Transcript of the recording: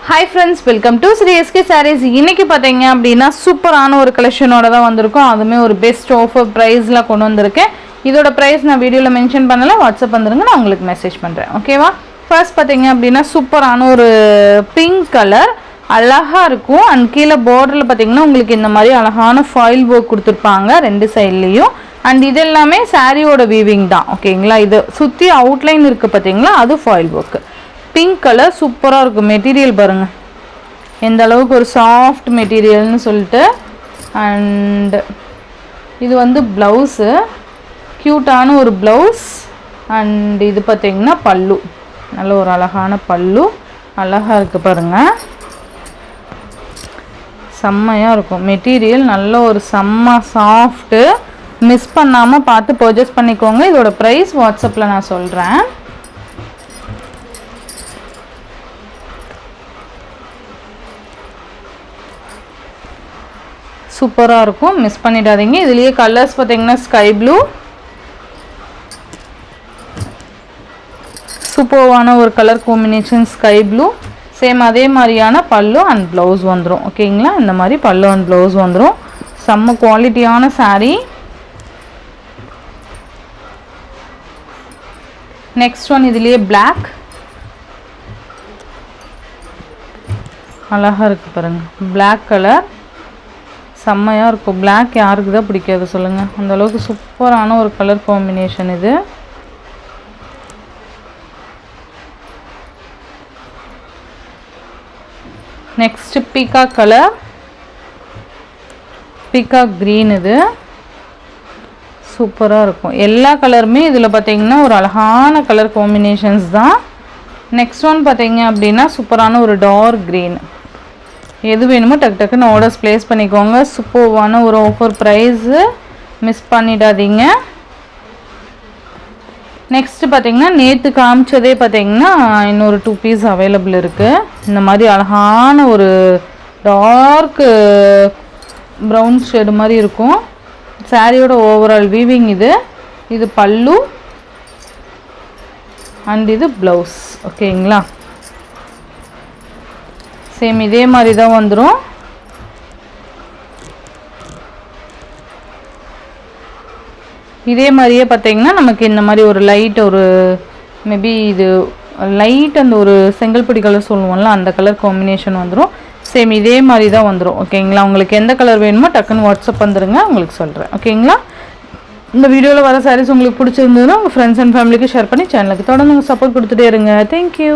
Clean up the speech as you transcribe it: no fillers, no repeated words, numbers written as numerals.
Hi friends, welcome to Sri SK Sarees. இன்னைக்கு பாத்தீங்க அப்படினா சூப்பரான ஒரு கலெக்ஷனோட தான் வந்திருக்கோம். அதுமே ஒரு பெஸ்ட் ஆஃபர் பிரைஸ்ல கொண்டு வந்திருக்கேன். இதோட பிரைஸ் நான் வீடியோல மென்ஷன் பண்ணல. வாட்ஸ்அப் வந்துருங்க, நான் உங்களுக்கு மெசேஜ் பண்றேன். ஓகேவா? ஃபர்ஸ்ட் பாத்தீங்க அப்படினா சூப்பரான ஒரு பிங்க் கலர் அழகா இருக்கும். அண்ட் கீழ borderல பாத்தீங்கன்னா உங்களுக்கு இந்த மாதிரி அழகான ஃபாயில் வர்க் கொடுத்திருப்பாங்க ரெண்டு சைடுலயும். அண்ட் இது எல்லாமே சாரியோட வீவிங் தான். ஓகேங்களா? இது சுத்தி அவுட்லைன் இருக்கு பாத்தீங்களா, அது ஃபாயில் வர்க். பிங்க் கலர் சூப்பரா இருக்கும். மெட்டீரியல் பாருங்க எந்த அளவுக்கு ஒரு சாஃப்ட் மெட்டீரியல்னு சொல்லிட்டு. அண்ட் இது வந்து ப்ளவுஸு, க்யூட்டான ஒரு ப்ளவுஸ். அண்ட் இது பார்த்தீங்கன்னா பல்லு, நல்ல ஒரு அழகான பல்லு, அழகாக இருக்குது பாருங்கள். செம்மையாக இருக்கும் மெட்டீரியல், நல்ல ஒரு செம்ம சாஃப்ட்டு. மிஸ் பண்ணாமல் பார்த்து பர்ச்சேஸ் பண்ணிக்கோங்க. இதோட ப்ரைஸ் வாட்ஸ்அப்பில் நான் சொல்கிறேன். சூப்பராக இருக்கும், மிஸ் பண்ணிடாதீங்க. இதுலேயே கலர்ஸ் பார்த்தீங்கன்னா ஸ்கை ப்ளூ, சூப்பரான ஒரு colour combination sky blue. Same அதே மாதிரியான பல்லு அண்ட் ப்ளவுஸ் வந்துடும். ஓகேங்களா? இந்த மாதிரி பல்லு அண்ட் ப்ளவுஸ் வந்துடும். செம்ம குவாலிட்டியான சாரீ. நெக்ஸ்ட் ஒன் இதுலேயே பிளாக், அழகாக இருக்குது பாருங்கள். பிளாக் கலர் செம்மையாக இருக்கும். பிளாக் யாருக்கு தான் பிடிக்காது சொல்லுங்கள், அந்தளவுக்கு சூப்பரான ஒரு கலர் காம்பினேஷன் இது. Next peacock colour, peacock green. இது சூப்பராக இருக்கும். எல்லா கலருமே இதில் பார்த்தீங்கன்னா ஒரு அழகான கலர் காம்பினேஷன்ஸ் தான். நெக்ஸ்ட் ஒன் பார்த்தீங்க அப்படின்னா சூப்பரான ஒரு டார்க் க்ரீன். எது வேணுமோ டக்கு டக்குன்னு ஆர்டர்ஸ் ப்ளேஸ் பண்ணிக்கோங்க. சூப்பரான ஒரு ஆஃபர் ப்ரைஸு, மிஸ் பண்ணிடாதீங்க. நெக்ஸ்ட்டு பார்த்தீங்கன்னா நேற்று காமிச்சதே பார்த்தீங்கன்னா இன்னொரு 2 பீஸ் அவைலபிள் இருக்குது. இந்த மாதிரி அழகான ஒரு டார்க்கு ப்ரௌன் ஷேடு மாதிரி இருக்கும். சாரியோட ஓவரால் வீவிங் இது. இது பல்லு அண்ட் இது ப்ளவுஸ். ஓகேங்களா? சேம் இதே மாதிரி தான் வந்துடும். இதே மாதிரியே பார்த்தீங்கன்னா நமக்கு இந்த மாதிரி ஒரு லைட், ஒரு மேபி இது லைட் அந்த ஒரு செங்கல்படி கலர் சொல்லுவோம்ல, அந்த கலர் காம்பினேஷன் வந்துடும். சேம் இதே மாதிரி தான் வந்துடும். ஓகேங்களா? உங்களுக்கு எந்த கலர் வேணுமோ டக்குன்னு வாட்ஸ்அப் வந்துடுங்க, உங்களுக்கு சொல்கிறேன். ஓகேங்களா? இந்த வீடியோவில் வர சாரீஸ் உங்களுக்கு பிடிச்சிருந்ததுன்னா உங்கள் ஃப்ரெண்ட்ஸ் அண்ட் ஃபேமிலிக்கு ஷேர் பண்ணி சேனலுக்கு தொடர்ந்து சப்போர்ட் கொடுத்துட்டே இருங்க. தேங்க்யூ.